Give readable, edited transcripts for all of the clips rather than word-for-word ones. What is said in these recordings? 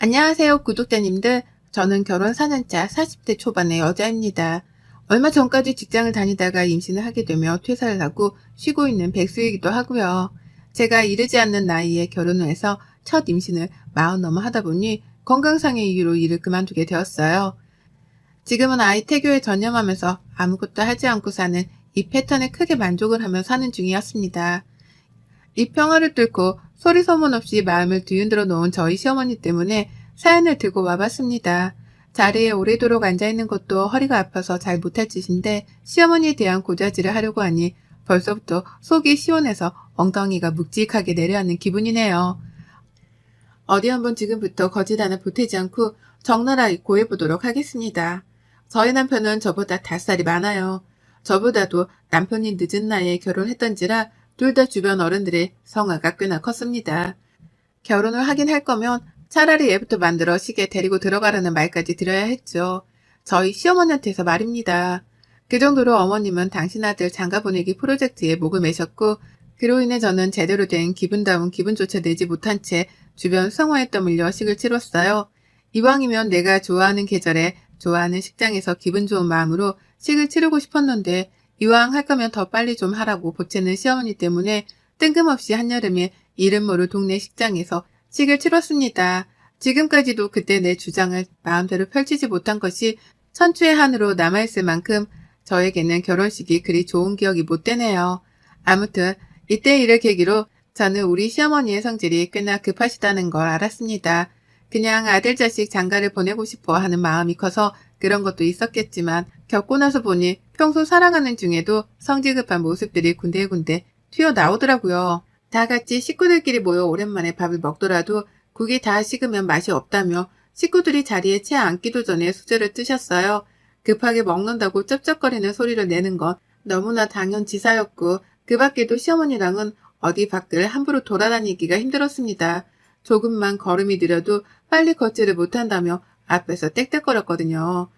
안녕하세요, 구독자님들. 저는 결혼 4년차 40대 초반의 여자입니다. 얼마 전까지 직장을 다니다가 임신을 하게 되며 퇴사를 하고 쉬고 있는 백수이기도 하고요. 제가 이르지 않는 나이에 결혼을 해서 첫 임신을 40 넘어 하다 보니 건강상의 이유로 일을 그만두게 되었어요. 지금은 아이 태교에 전념하면서 아무것도 하지 않고 사는 이 패턴에 크게 만족을 하며 사는 중이었습니다. 이 평화를 뚫고 소리 소문 없이 마음을 뒤흔들어 놓은 저희 시어머니 때문에 사연을 들고 와봤습니다. 자리에 오래도록 앉아있는 것도 허리가 아파서 잘 못할 짓인데 시어머니에 대한 고자질을 하려고 하니 벌써부터 속이 시원해서 엉덩이가 묵직하게 내려앉는 기분이네요. 어디 한번 지금부터 거짓 하나 보태지 않고 적나라하게 고해보도록 하겠습니다. 저희 남편은 저보다 5살이 많아요. 저보다도 남편이 늦은 나이에 결혼했던지라 둘 다 주변 어른들의 성화가 꽤나 컸습니다. 결혼을 하긴 할 거면 차라리 애부터 만들어 시게 데리고 들어가라는 말까지 드려야 했죠. 저희 시어머니한테서 말입니다. 그 정도로 어머님은 당신 아들 장가 보내기 프로젝트에 목을 매셨고 그로 인해 저는 제대로 된 기분다운 기분조차 내지 못한 채 주변 성화에 떠밀려 식을 치렀어요. 이왕이면 내가 좋아하는 계절에 좋아하는 식장에서 기분 좋은 마음으로 식을 치르고 싶었는데 이왕 할 거면 더 빨리 좀 하라고 보채는 시어머니 때문에 뜬금없이 한여름에 이름 모를 동네 식장에서 식을 치렀습니다. 지금까지도 그때 내 주장을 마음대로 펼치지 못한 것이 천추의 한으로 남아있을 만큼 저에게는 결혼식이 그리 좋은 기억이 못 되네요. 아무튼 이때 일을 계기로 저는 우리 시어머니의 성질이 꽤나 급하시다는 걸 알았습니다. 그냥 아들 자식 장가를 보내고 싶어 하는 마음이 커서 그런 것도 있었겠지만 겪고 나서 보니 평소 살아가는 중에도 성질 급한 모습들이 군데군데 튀어나오더라고요. 다 같이 식구들끼리 모여 오랜만에 밥을 먹더라도 국이 다 식으면 맛이 없다며 식구들이 자리에 채 앉기도 전에 수저를 뜨셨어요. 급하게 먹는다고 쩝쩝거리는 소리를 내는 건 너무나 당연지사였고 그 밖에도 시어머니랑은 어디 밖을 함부로 돌아다니기가 힘들었습니다. 조금만 걸음이 느려도 빨리 걷지를 못한다며 앞에서 떽떽거렸거든요.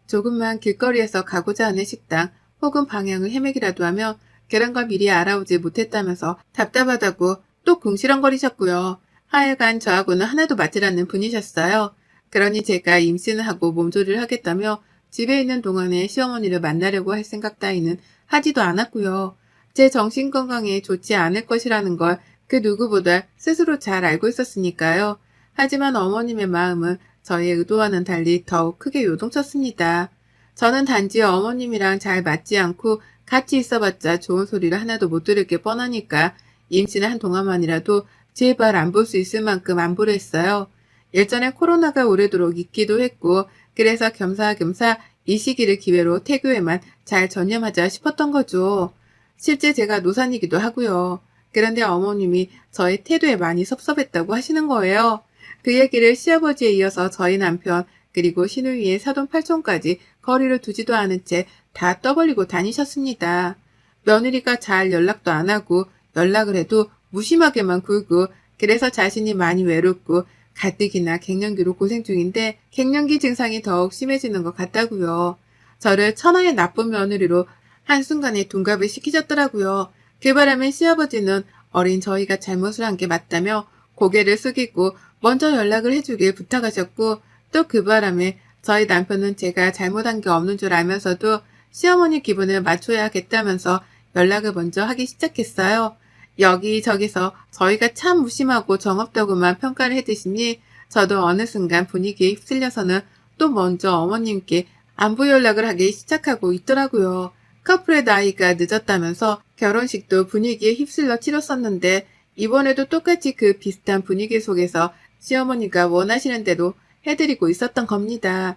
조금만 길거리에서 가고자 하는 식당 혹은 방향을 헤매기라도 하며 그런 걸 미리 알아오지 못했다면서 답답하다고 또 궁시렁거리셨고요. 하여간 저하고는 하나도 맞질 않는 분이셨어요. 그러니 제가 임신을 하고 몸조리를 하겠다며 집에 있는 동안에 시어머니를 만나려고 할 생각 따위는 하지도 않았고요. 제 정신건강에 좋지 않을 것이라는 걸 그 누구보다 스스로 잘 알고 있었으니까요. 하지만 어머님의 마음은 저의 의도와는 달리 더욱 크게 요동쳤습니다. 저는 단지 어머님이랑 잘 맞지 않고 같이 있어봤자 좋은 소리를 하나도 못 들을 게 뻔하니까 임신을 한 동안만이라도 제발 안 볼 수 있을 만큼 안보려 했어요. 일전에 코로나가 오래도록 있기도 했고 그래서 겸사겸사 이 시기를 기회로 태교에만 잘 전념하자 싶었던 거죠. 실제 제가 노산이기도 하고요. 그런데 어머님이 저의 태도에 많이 섭섭했다고 하시는 거예요. 그 얘기를 시아버지에 이어서 저희 남편 그리고 시누이의 사돈팔촌까지 거리를 두지도 않은 채 다 떠벌리고 다니셨습니다. 며느리가 잘 연락도 안 하고 연락을 해도 무심하게만 굴고 그래서 자신이 많이 외롭고 가뜩이나 갱년기로 고생 중인데 갱년기 증상이 더욱 심해지는 것 같다고요. 저를 천하의 나쁜 며느리로 한순간에 둔갑을 시키셨더라고요. 그 바람에 시아버지는 어린 저희가 잘못을 한 게 맞다며 고개를 숙이고 먼저 연락을 해주길 부탁하셨고 또 그 바람에 저희 남편은 제가 잘못한 게 없는 줄 알면서도 시어머니 기분을 맞춰야겠다면서 연락을 먼저 하기 시작했어요. 여기저기서 저희가 참 무심하고 정없다고만 평가를 해드시니 저도 어느 순간 분위기에 휩쓸려서는 또 먼저 어머님께 안부 연락을 하기 시작하고 있더라고요. 커플의 나이가 늦었다면서 결혼식도 분위기에 휩쓸려 치렀었는데 이번에도 똑같이 그 비슷한 분위기 속에서 시어머니가 원하시는 대로 해드리고 있었던 겁니다.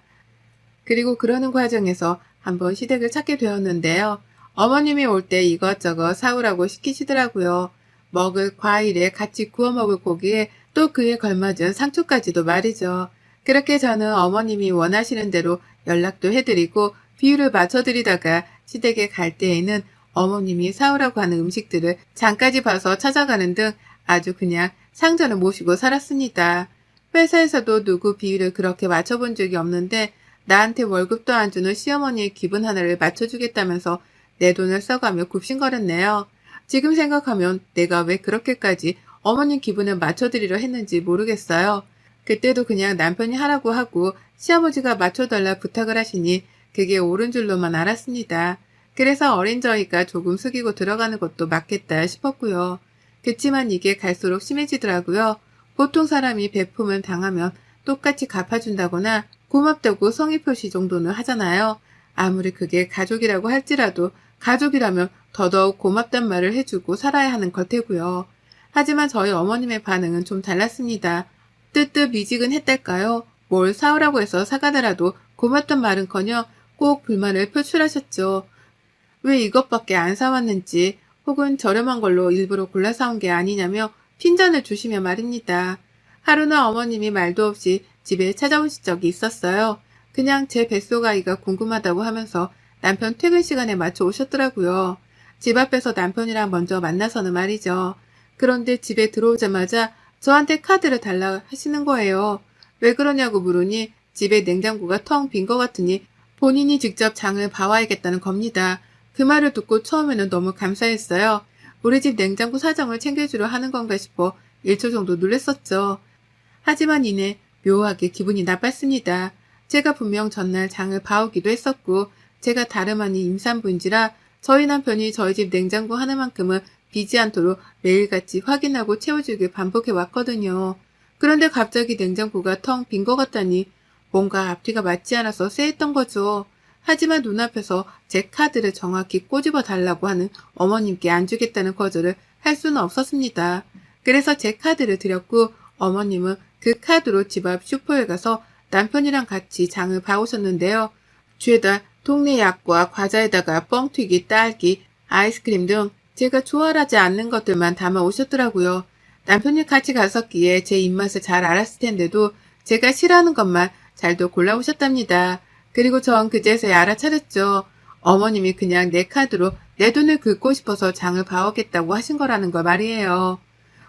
그리고 그러는 과정에서 한번 시댁을 찾게 되었는데요. 어머님이 올 때 이것저것 사오라고 시키시더라고요. 먹을 과일에 같이 구워 먹을 고기에 또 그에 걸맞은 상추까지도 말이죠. 그렇게 저는 어머님이 원하시는 대로 연락도 해드리고 비율을 맞춰드리다가 시댁에 갈 때에는 어머님이 사오라고 하는 음식들을 장까지 봐서 찾아가는 등 아주 그냥 상전을 모시고 살았습니다. 회사에서도 누구 비율을 그렇게 맞춰본 적이 없는데 나한테 월급도 안 주는 시어머니의 기분 하나를 맞춰주겠다면서 내 돈을 써가며 굽신거렸네요. 지금 생각하면 내가 왜 그렇게까지 어머님 기분을 맞춰드리려 했는지 모르겠어요. 그때도 그냥 남편이 하라고 하고 시아버지가 맞춰달라 부탁을 하시니 그게 옳은 줄로만 알았습니다. 그래서 어린 저희가 조금 숙이고 들어가는 것도 맞겠다 싶었고요. 그치만 이게 갈수록 심해지더라고요. 보통 사람이 베품을 당하면 똑같이 갚아준다거나 고맙다고 성의 표시 정도는 하잖아요. 아무리 그게 가족이라고 할지라도 가족이라면 더더욱 고맙단 말을 해주고 살아야 하는 걸 테고요. 하지만 저희 어머님의 반응은 좀 달랐습니다. 뜨뜻미지근했달까요? 뭘 사오라고 해서 사가더라도 고맙단 말은커녕 꼭 불만을 표출하셨죠. 왜 이것밖에 안 사왔는지 혹은 저렴한 걸로 일부러 골라 사온 게 아니냐며 핀잔을 주시며 말입니다. 하루는 어머님이 말도 없이 집에 찾아오신 적이 있었어요. 그냥 제 뱃속아이가 궁금하다고 하면서 남편 퇴근 시간에 맞춰 오셨더라고요. 집 앞에서 남편이랑 먼저 만나서는 말이죠. 그런데 집에 들어오자마자 저한테 카드를 달라 하시는 거예요. 왜 그러냐고 물으니 집에 냉장고가 텅 빈 것 같으니 본인이 직접 장을 봐와야겠다는 겁니다. 그 말을 듣고 처음에는 너무 감사했어요. 우리 집 냉장고 사정을 챙겨주려 하는 건가 싶어 1초 정도 놀랬었죠. 하지만 이내 묘하게 기분이 나빴습니다. 제가 분명 전날 장을 봐오기도 했었고 제가 다름 아닌 임산부인지라 저희 남편이 저희 집 냉장고 하나만큼은 비지 않도록 매일같이 확인하고 채워주길 반복해왔거든요. 그런데 갑자기 냉장고가 텅 빈 것 같다니 뭔가 앞뒤가 맞지 않아서 쎄했던 거죠. 하지만 눈앞에서 제 카드를 정확히 꼬집어 달라고 하는 어머님께 안 주겠다는 거절을 할 수는 없었습니다. 그래서 제 카드를 드렸고 어머님은 그 카드로 집 앞 슈퍼에 가서 남편이랑 같이 장을 봐오셨는데요. 죄다 동네 약과 과자에다가 뻥튀기, 딸기, 아이스크림 등 제가 좋아하지 않는 것들만 담아 오셨더라고요. 남편이 같이 갔었기에 제 입맛을 잘 알았을 텐데도 제가 싫어하는 것만 잘도 골라오셨답니다. 그리고 전 그제서야 알아차렸죠. 어머님이 그냥 내 카드로 내 돈을 긁고 싶어서 장을 봐오겠다고 하신 거라는 거 말이에요.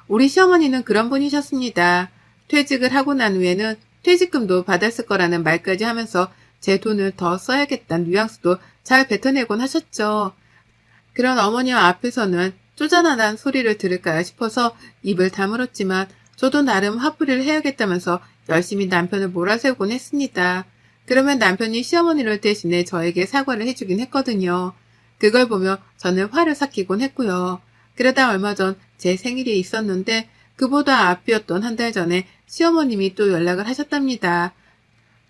우리 시어머니는 그런 분이셨습니다. 퇴직을 하고 난 후에는 퇴직금도 받았을 거라는 말까지 하면서 제 돈을 더 써야겠다는 뉘앙스도 잘 뱉어내곤 하셨죠. 그런 어머니 앞에서는 쪼잔하다는 소리를 들을까 싶어서 입을 다물었지만 저도 나름 화풀이를 해야겠다면서 열심히 남편을 몰아세우곤 했습니다. 그러면 남편이 시어머니를 대신해 저에게 사과를 해주긴 했거든요. 그걸 보며 저는 화를 삭히곤 했고요. 그러다 얼마 전 제 생일이 있었는데 그보다 앞이었던 한 달 전에 시어머님이 또 연락을 하셨답니다.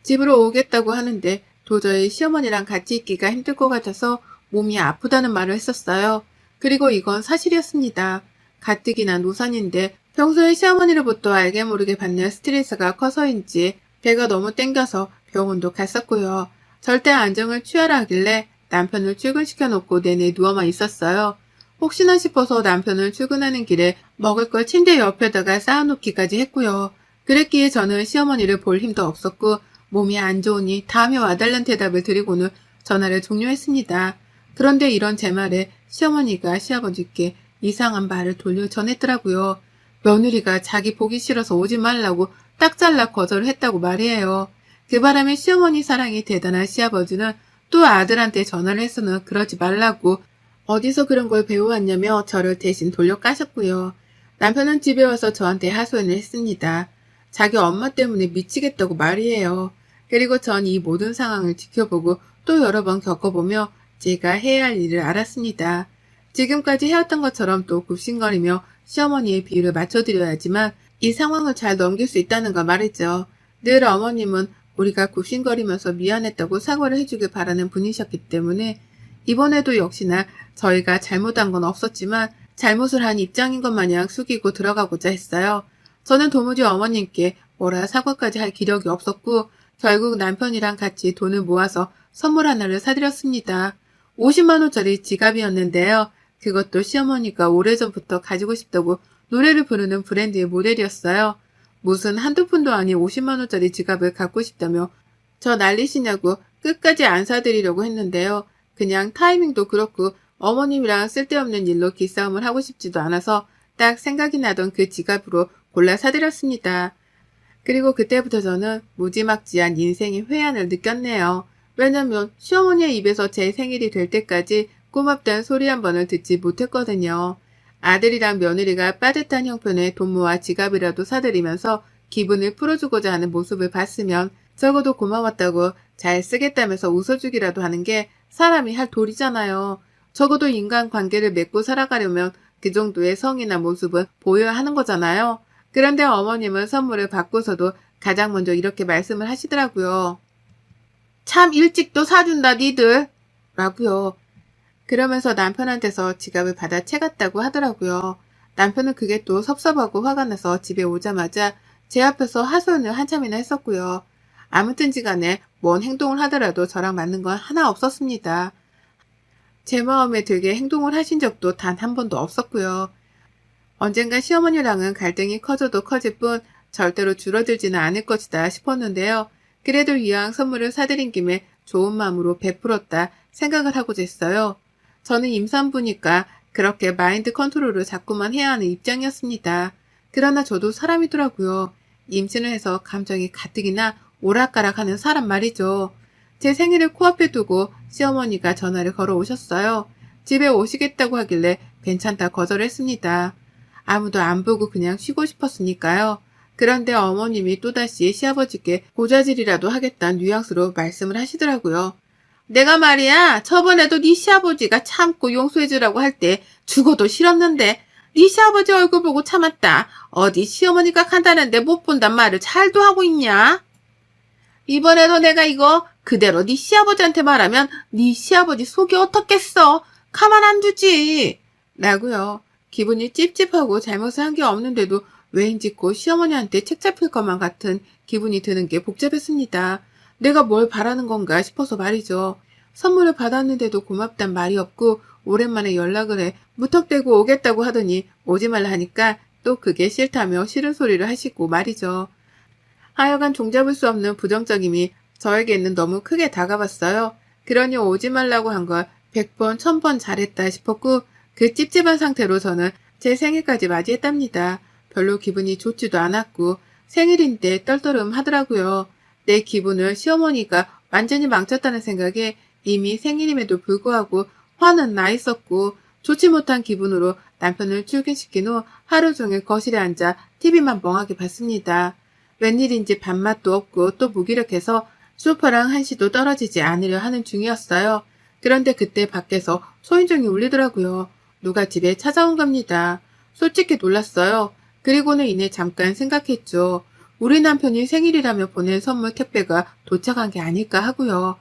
집으로 오겠다고 하는데 도저히 시어머니랑 같이 있기가 힘들 것 같아서 몸이 아프다는 말을 했었어요. 그리고 이건 사실이었습니다. 가뜩이나 노산인데 평소에 시어머니로부터 알게 모르게 받는 스트레스가 커서인지 배가 너무 땡겨서 병원도 갔었고요. 절대 안정을 취하라 하길래 남편을 출근시켜 놓고 내내 누워만 있었어요. 혹시나 싶어서 남편을 출근하는 길에 먹을 걸 침대 옆에다가 쌓아놓기까지 했고요. 그랬기에 저는 시어머니를 볼 힘도 없었고 몸이 안 좋으니 다음에 와달란 대답을 드리고는 전화를 종료했습니다. 그런데 이런 제 말에 시어머니가 시아버지께 이상한 말을 돌려 전했더라고요. 며느리가 자기 보기 싫어서 오지 말라고 딱 잘라 거절을 했다고 말이에요. 그 바람에 시어머니 사랑이 대단한 시아버지는 또 아들한테 전화를 해서는 그러지 말라고 어디서 그런 걸 배워왔냐며 저를 대신 돌려 까셨고요. 남편은 집에 와서 저한테 하소연을 했습니다. 자기 엄마 때문에 미치겠다고 말이에요. 그리고 전 이 모든 상황을 지켜보고 또 여러 번 겪어보며 제가 해야 할 일을 알았습니다. 지금까지 해왔던 것처럼 또 굽신거리며 시어머니의 비율을 맞춰드려야지만 이 상황을 잘 넘길 수 있다는 거 말이죠. 늘 어머님은 우리가 굽신거리면서 미안했다고 사과를 해주길 바라는 분이셨기 때문에 이번에도 역시나 저희가 잘못한 건 없었지만 잘못을 한 입장인 것 마냥 숙이고 들어가고자 했어요. 저는 도무지 어머님께 뭐라 사과까지 할 기력이 없었고 결국 남편이랑 같이 돈을 모아서 선물 하나를 사드렸습니다. 50만 원짜리 지갑이었는데요. 그것도 시어머니가 오래전부터 가지고 싶다고 노래를 부르는 브랜드의 모델이었어요. 무슨 한두 푼도 아닌 50만 원짜리 지갑을 갖고 싶다며 저 난리시냐고 끝까지 안 사드리려고 했는데요. 그냥 타이밍도 그렇고 어머님이랑 쓸데없는 일로 기싸움을 하고 싶지도 않아서 딱 생각이 나던 그 지갑으로 골라 사드렸습니다. 그리고 그때부터 저는 무지막지한 인생의 회한을 느꼈네요. 왜냐면 시어머니의 입에서 제 생일이 될 때까지 고맙다는 소리 한 번을 듣지 못했거든요. 아들이랑 며느리가 빠듯한 형편에 돈 모아 지갑이라도 사드리면서 기분을 풀어주고자 하는 모습을 봤으면 적어도 고마웠다고 잘 쓰겠다면서 웃어주기라도 하는 게 사람이 할 도리잖아요. 적어도 인간관계를 맺고 살아가려면 그 정도의 성의나 모습은 보여야 하는 거잖아요. 그런데 어머님은 선물을 받고서도 가장 먼저 이렇게 말씀을 하시더라고요. 참 일찍도 사준다 니들 라고요. 그러면서 남편한테서 지갑을 받아 채갔다고 하더라고요. 남편은 그게 또 섭섭하고 화가 나서 집에 오자마자 제 앞에서 하소연을 한참이나 했었고요. 아무튼지 간에 뭔 행동을 하더라도 저랑 맞는 건 하나 없었습니다. 제 마음에 들게 행동을 하신 적도 단 한 번도 없었고요. 언젠가 시어머니랑은 갈등이 커져도 커질 뿐 절대로 줄어들지는 않을 것이다 싶었는데요. 그래도 이왕 선물을 사드린 김에 좋은 마음으로 베풀었다 생각을 하고 됐어요. 저는 임산부니까 그렇게 마인드 컨트롤을 자꾸만 해야 하는 입장이었습니다. 그러나 저도 사람이더라고요. 임신을 해서 감정이 가뜩이나 오락가락하는 사람 말이죠. 제 생일을 코앞에 두고 시어머니가 전화를 걸어 오셨어요. 집에 오시겠다고 하길래 괜찮다 거절했습니다. 아무도 안 보고 그냥 쉬고 싶었으니까요. 그런데 어머님이 또다시 시아버지께 고자질이라도 하겠다는 뉘앙스로 말씀을 하시더라고요. 내가 말이야 저번에도 네 시아버지가 참고 용서해주라고 할 때 죽어도 싫었는데 네 시아버지 얼굴 보고 참았다. 어디 시어머니가 간다는데 못 본단 말을 잘도 하고 있냐? 이번에도 내가 이거 그대로 네 시아버지한테 말하면 네 시아버지 속이 어떻겠어? 가만 안 두지. 라고요. 기분이 찝찝하고 잘못을 한 게 없는데도 왜인지 곧 시어머니한테 책 잡힐 것만 같은 기분이 드는 게 복잡했습니다. 내가 뭘 바라는 건가 싶어서 말이죠. 선물을 받았는데도 고맙단 말이 없고 오랜만에 연락을 해 무턱대고 오겠다고 하더니 오지 말라 하니까 또 그게 싫다며 싫은 소리를 하시고 말이죠. 하여간 종잡을 수 없는 부정적임이 저에게는 너무 크게 다가왔어요. 그러니 오지 말라고 한 걸 100번, 1000번 잘했다 싶었고 그 찝찝한 상태로 저는 제 생일까지 맞이했답니다. 별로 기분이 좋지도 않았고 생일인데 떨떠름 하더라고요. 내 기분을 시어머니가 완전히 망쳤다는 생각에 이미 생일임에도 불구하고 화는 나 있었고 좋지 못한 기분으로 남편을 출근시킨 후 하루 종일 거실에 앉아 TV만 멍하게 봤습니다. 웬일인지 밥맛도 없고 또 무기력해서 소파랑 한시도 떨어지지 않으려 하는 중이었어요. 그런데 그때 밖에서 소인종이 울리더라고요. 누가 집에 찾아온 겁니다. 솔직히 놀랐어요. 그리고는 이내 잠깐 생각했죠. 우리 남편이 생일이라며 보낸 선물 택배가 도착한 게 아닐까 하고요.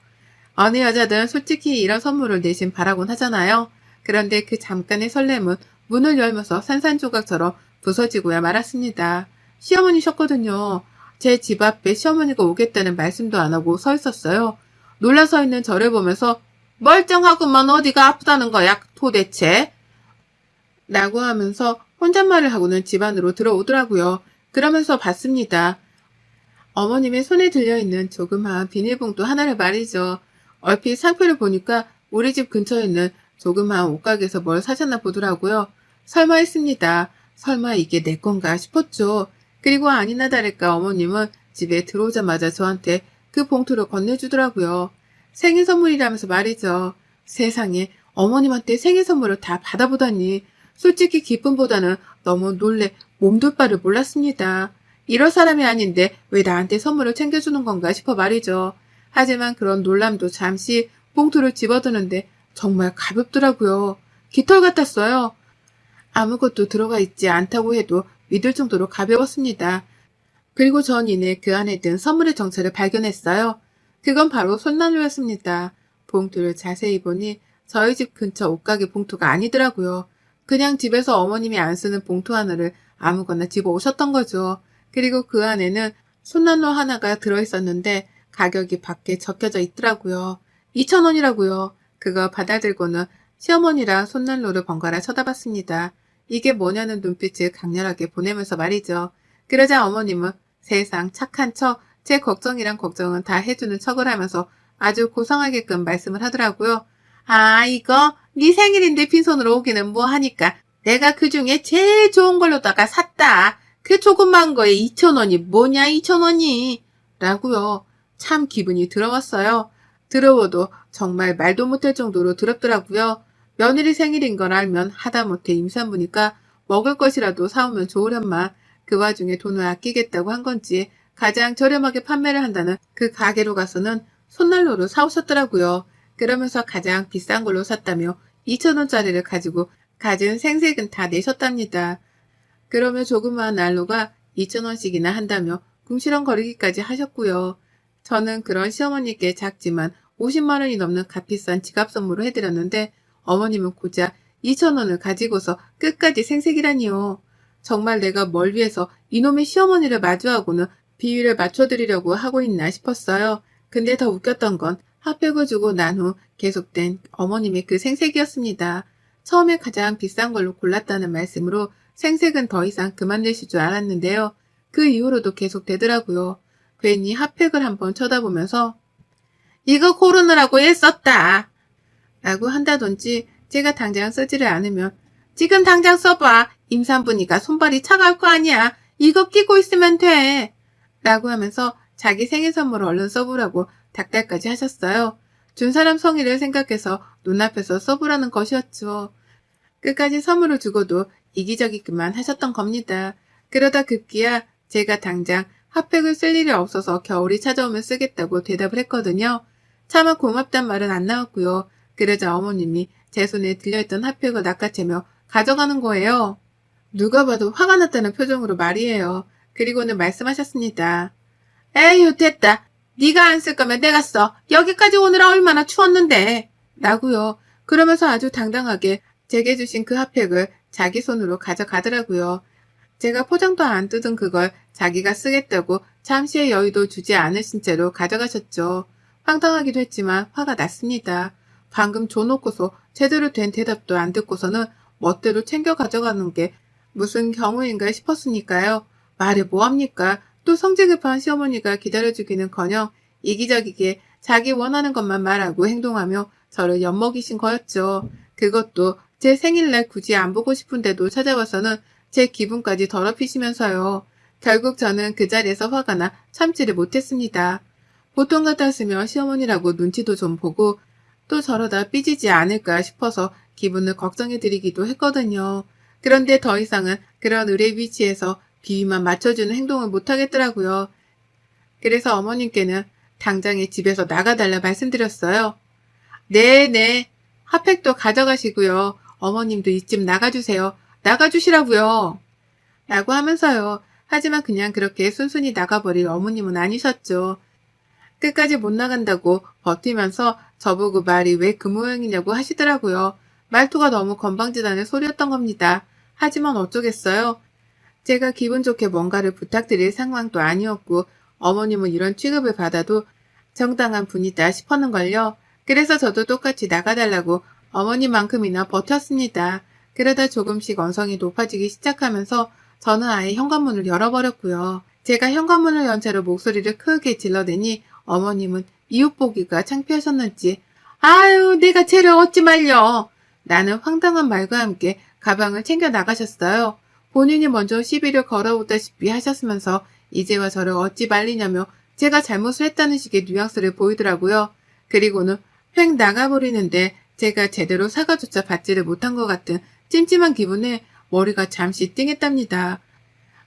어느 여자든 솔직히 이런 선물을 내심 바라곤 하잖아요. 그런데 그 잠깐의 설렘은 문을 열면서 산산조각처럼 부서지고야 말았습니다. 시어머니셨거든요. 제 집 앞에 시어머니가 오겠다는 말씀도 안 하고 서 있었어요. 놀라 서 있는 저를 보면서 멀쩡하구만 어디가 아프다는 거야 도대체? 라고 하면서 혼잣말을 하고는 집 안으로 들어오더라고요. 그러면서 봤습니다. 어머님의 손에 들려있는 조그마한 비닐봉투 하나를 말이죠. 얼핏 상표를 보니까 우리 집 근처에 있는 조그마한 옷가게에서 뭘 사셨나 보더라고요. 설마 했습니다. 설마 이게 내 건가 싶었죠. 그리고 아니나 다를까 어머님은 집에 들어오자마자 저한테 그 봉투를 건네주더라고요. 생일 선물이라면서 말이죠. 세상에 어머님한테 생일 선물을 다 받아보다니 솔직히 기쁨보다는 너무 놀래 몸둘 바를 몰랐습니다. 이럴 사람이 아닌데 왜 나한테 선물을 챙겨주는 건가 싶어 말이죠. 하지만 그런 놀람도 잠시 봉투를 집어드는데 정말 가볍더라고요. 깃털 같았어요. 아무것도 들어가 있지 않다고 해도 믿을 정도로 가벼웠습니다. 그리고 전 이내 그 안에 든 선물의 정체를 발견했어요. 그건 바로 손난로였습니다. 봉투를 자세히 보니 저희 집 근처 옷가게 봉투가 아니더라고요. 그냥 집에서 어머님이 안 쓰는 봉투 하나를 아무거나 집어 오셨던 거죠. 그리고 그 안에는 손난로 하나가 들어있었는데 가격이 밖에 적혀져 있더라고요. 2,000원이라고요. 그거 받아들고는 시어머니랑 손난로를 번갈아 쳐다봤습니다. 이게 뭐냐는 눈빛을 강렬하게 보내면서 말이죠. 그러자 어머님은 세상 착한 척, 제 걱정이란 걱정은 다 해주는 척을 하면서 아주 고상하게끔 말씀을 하더라고요. 아 이거 네 생일인데 빈손으로 오기는 뭐 하니까 내가 그중에 제일 좋은 걸로다가 샀다. 그 조그만 거에 2,000원이 뭐냐 2,000원이 라고요. 참 기분이 더러웠어요. 더러워도 정말 말도 못할 정도로 더럽더라고요. 며느리 생일인 걸 알면 하다못해 임산부니까 먹을 것이라도 사오면 좋으련만 그 와중에 돈을 아끼겠다고 한 건지 가장 저렴하게 판매를 한다는 그 가게로 가서는 손난로로 사오셨더라고요. 그러면서 가장 비싼 걸로 샀다며 2,000원짜리를 가지고 갖은 생색은 다 내셨답니다. 그러면 조그마한 난로가 2,000원씩이나 한다며 궁시렁거리기까지 하셨고요. 저는 그런 시어머니께 작지만 50만 원이 넘는 값비싼 지갑 선물을 해드렸는데 어머님은 고작 2,000원을 가지고서 끝까지 생색이라니요. 정말 내가 뭘 위해서 이놈의 시어머니를 마주하고는 비위를 맞춰드리려고 하고 있나 싶었어요. 근데 더 웃겼던 건 핫팩을 주고 난 후 계속된 어머님의 그 생색이었습니다. 처음에 가장 비싼 걸로 골랐다는 말씀으로 생색은 더 이상 그만 내실 줄 알았는데요. 그 이후로도 계속 되더라고요. 괜히 핫팩을 한번 쳐다보면서 이거 고르느라고 애썼다 라고 한다든지 제가 당장 쓰지를 않으면 지금 당장 써봐. 임산부니까 손발이 차가울 거 아니야. 이거 끼고 있으면 돼. 라고 하면서 자기 생일 선물을 얼른 써보라고 닥달까지 하셨어요. 준 사람 성의를 생각해서 눈앞에서 써보라는 것이었죠. 끝까지 선물을 주고도 이기적이기만 하셨던 겁니다. 그러다 급기야 제가 당장 핫팩을 쓸 일이 없어서 겨울이 찾아오면 쓰겠다고 대답을 했거든요. 차마 고맙단 말은 안 나왔고요. 그러자 어머님이 제 손에 들려있던 핫팩을 낚아채며 가져가는 거예요. 누가 봐도 화가 났다는 표정으로 말이에요. 그리고는 말씀하셨습니다. 에휴 됐다. 네가 안 쓸 거면 내가 써. 여기까지 오느라 얼마나 추웠는데. 라고요. 그러면서 아주 당당하게 제게 주신 그 핫팩을 자기 손으로 가져가더라고요. 제가 포장도 안 뜯은 그걸 자기가 쓰겠다고 잠시의 여유도 주지 않으신 채로 가져가셨죠. 황당하기도 했지만 화가 났습니다. 방금 줘놓고서 제대로 된 대답도 안 듣고서는 멋대로 챙겨 가져가는 게 무슨 경우인가 싶었으니까요. 말해 뭐합니까? 또 성질 급한 시어머니가 기다려주기는커녕 이기적이게 자기 원하는 것만 말하고 행동하며 저를 엿먹이신 거였죠. 그것도 제 생일날 굳이 안 보고 싶은데도 찾아와서는 제 기분까지 더럽히시면서요. 결국 저는 그 자리에서 화가 나 참지를 못했습니다. 보통 같았으면 시어머니라고 눈치도 좀 보고 또 저러다 삐지지 않을까 싶어서 기분을 걱정해드리기도 했거든요. 그런데 더 이상은 그런 의뢰 위치에서 비위만 맞춰주는 행동을 못하겠더라고요. 그래서 어머님께는 당장에 집에서 나가달라 말씀드렸어요. 네네. 핫팩도 가져가시고요. 어머님도 이집 나가주세요. 나가주시라고요. 라고 하면서요. 하지만 그냥 그렇게 순순히 나가버릴 어머님은 아니셨죠. 끝까지 못 나간다고 버티면서 저보고 말이 왜 그 모양이냐고 하시더라고요. 말투가 너무 건방지다는 소리였던 겁니다. 하지만 어쩌겠어요. 제가 기분 좋게 뭔가를 부탁드릴 상황도 아니었고 어머님은 이런 취급을 받아도 정당한 분이다 싶었는걸요. 그래서 저도 똑같이 나가달라고 어머니만큼이나 버텼습니다. 그러다 조금씩 언성이 높아지기 시작하면서 저는 아예 현관문을 열어버렸고요. 제가 현관문을 연 채로 목소리를 크게 질러대니 어머님은 이웃 보기가 창피하셨는지 아유 내가 쟤를 어찌 말려. 라는 황당한 말과 함께 가방을 챙겨 나가셨어요. 본인이 먼저 시비를 걸어오다시피 하셨으면서 이제와 저를 어찌 말리냐며 제가 잘못을 했다는 식의 뉘앙스를 보이더라고요. 그리고는 휙 나가버리는데 제가 제대로 사과조차 받지를 못한 것 같은 찜찜한 기분에 머리가 잠시 띵했답니다.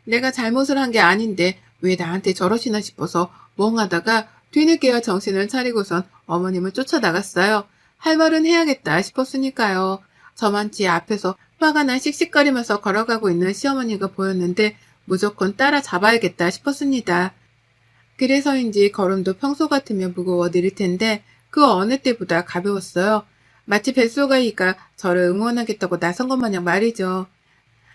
내가 잘못을 한 게 아닌데 왜 나한테 저러시나 싶어서 멍하다가 뒤늦게야 정신을 차리고선 어머님을 쫓아나갔어요. 할 말은 해야겠다 싶었으니까요. 저만치 앞에서 화가 나 씩씩거리면서 걸어가고 있는 시어머니가 보였는데 무조건 따라잡아야겠다 싶었습니다. 그래서인지 걸음도 평소 같으면 무거워 느릴 텐데 그 어느 때보다 가벼웠어요. 마치 뱃속아이가 저를 응원하겠다고 나선 것 마냥 말이죠.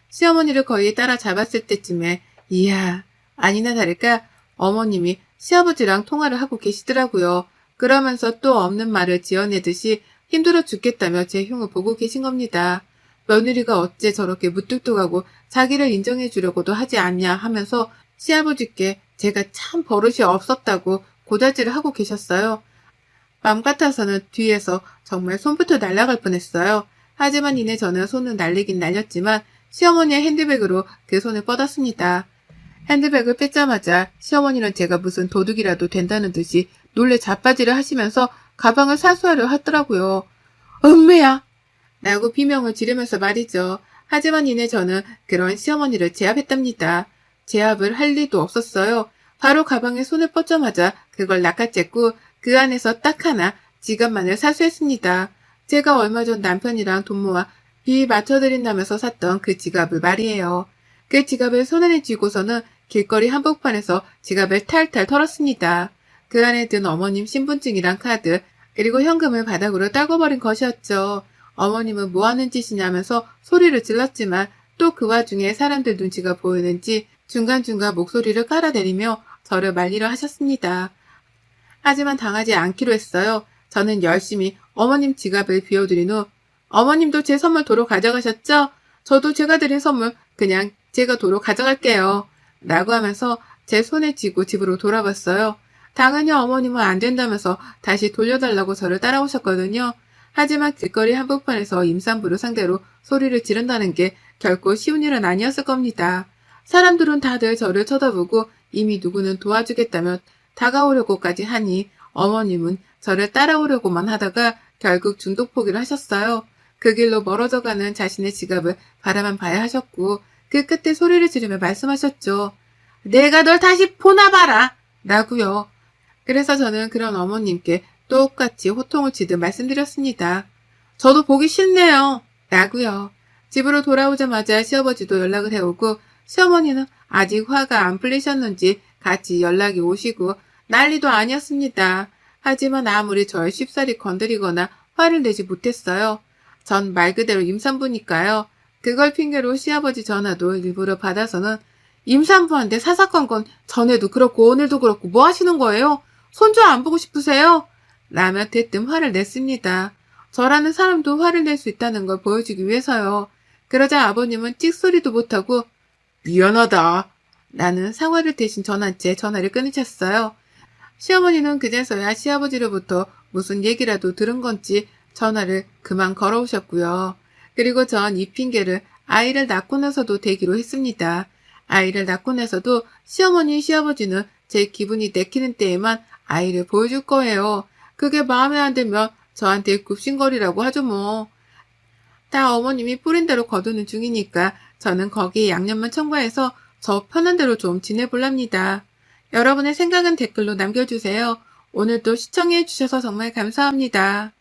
시어머니를 거의 따라잡았을 때쯤에 이야 아니나 다를까 어머님이 시아버지랑 통화를 하고 계시더라고요. 그러면서 또 없는 말을 지어내듯이 힘들어 죽겠다며 제 흉을 보고 계신 겁니다. 며느리가 어째 저렇게 무뚝뚝하고 자기를 인정해 주려고도 하지 않냐 하면서 시아버지께 제가 참 버릇이 없었다고 고자질을 하고 계셨어요. 맘 같아서는 뒤에서 정말 손부터 날아갈 뻔했어요. 하지만 이내 저는 손을 날리긴 날렸지만 시어머니의 핸드백으로 그 손을 뻗었습니다. 핸드백을 뺏자마자 시어머니는 제가 무슨 도둑이라도 된다는 듯이 놀래 자빠지를 하시면서 가방을 사수하려 하더라고요. 엄매야! 라고 비명을 지르면서 말이죠. 하지만 이내 저는 그런 시어머니를 제압했답니다. 제압을 할 리도 없었어요. 바로 가방에 손을 뻗자마자 그걸 낚아챘고 그 안에서 딱 하나 지갑만을 사수했습니다. 제가 얼마 전 남편이랑 돈 모아 비 맞춰드린다면서 샀던 그 지갑을 말이에요. 그 지갑을 손안에 쥐고서는 길거리 한복판에서 지갑을 탈탈 털었습니다. 그 안에 든 어머님 신분증이랑 카드, 그리고 현금을 바닥으로 떨궈버린 것이었죠. 어머님은 뭐 하는 짓이냐면서 소리를 질렀지만 또 그 와중에 사람들 눈치가 보이는지 중간중간 목소리를 깔아내리며 저를 말리려 하셨습니다. 하지만 당하지 않기로 했어요. 저는 열심히 어머님 지갑을 비워드린 후 어머님도 제 선물 도로 가져가셨죠? 저도 제가 드린 선물 그냥 제가 도로 가져갈게요. 라고 하면서 제 손에 쥐고 집으로 돌아왔어요. 당연히 어머님은 안 된다면서 다시 돌려달라고 저를 따라오셨거든요. 하지만 길거리 한복판에서 임산부를 상대로 소리를 지른다는 게 결코 쉬운 일은 아니었을 겁니다. 사람들은 다들 저를 쳐다보고 이미 누구는 도와주겠다며 다가오려고까지 하니 어머님은 저를 따라오려고만 하다가 결국 중독 포기를 하셨어요. 그 길로 멀어져가는 자신의 지갑을 바라만 봐야 하셨고 그 끝에 소리를 지르며 말씀하셨죠. 내가 널 다시 보나봐라! 라고요. 그래서 저는 그런 어머님께 똑같이 호통을 치듯 말씀드렸습니다. 저도 보기 싫네요. 라고요. 집으로 돌아오자마자 시아버지도 연락을 해오고 시어머니는 아직 화가 안 풀리셨는지 같이 연락이 오시고 난리도 아니었습니다. 하지만 아무리 절 쉽사리 건드리거나 화를 내지 못했어요. 전 말 그대로 임산부니까요. 그걸 핑계로 시아버지 전화도 일부러 받아서는 임산부한테 사사건 건 전에도 그렇고 오늘도 그렇고 뭐 하시는 거예요? 손주 안 보고 싶으세요? 라며 대뜸 화를 냈습니다. 저라는 사람도 화를 낼 수 있다는 걸 보여주기 위해서요. 그러자 아버님은 찍소리도 못하고 미안하다 라는 사과를 대신 전한 채 전화를 끊으셨어요. 시어머니는 그제서야 시아버지로부터 무슨 얘기라도 들은 건지 전화를 그만 걸어오셨고요. 그리고 전 이 핑계를 아이를 낳고 나서도 대기로 했습니다. 아이를 낳고 나서도 시어머니, 시아버지는 제 기분이 내키는 때에만 아이를 보여줄 거예요. 그게 마음에 안 들면 저한테 굽신거리라고 하죠 뭐. 다 어머님이 뿌린 대로 거두는 중이니까 저는 거기에 양념만 첨가해서 저 편한 대로 좀 지내볼랍니다. 여러분의 생각은 댓글로 남겨주세요. 오늘도 시청해주셔서 정말 감사합니다.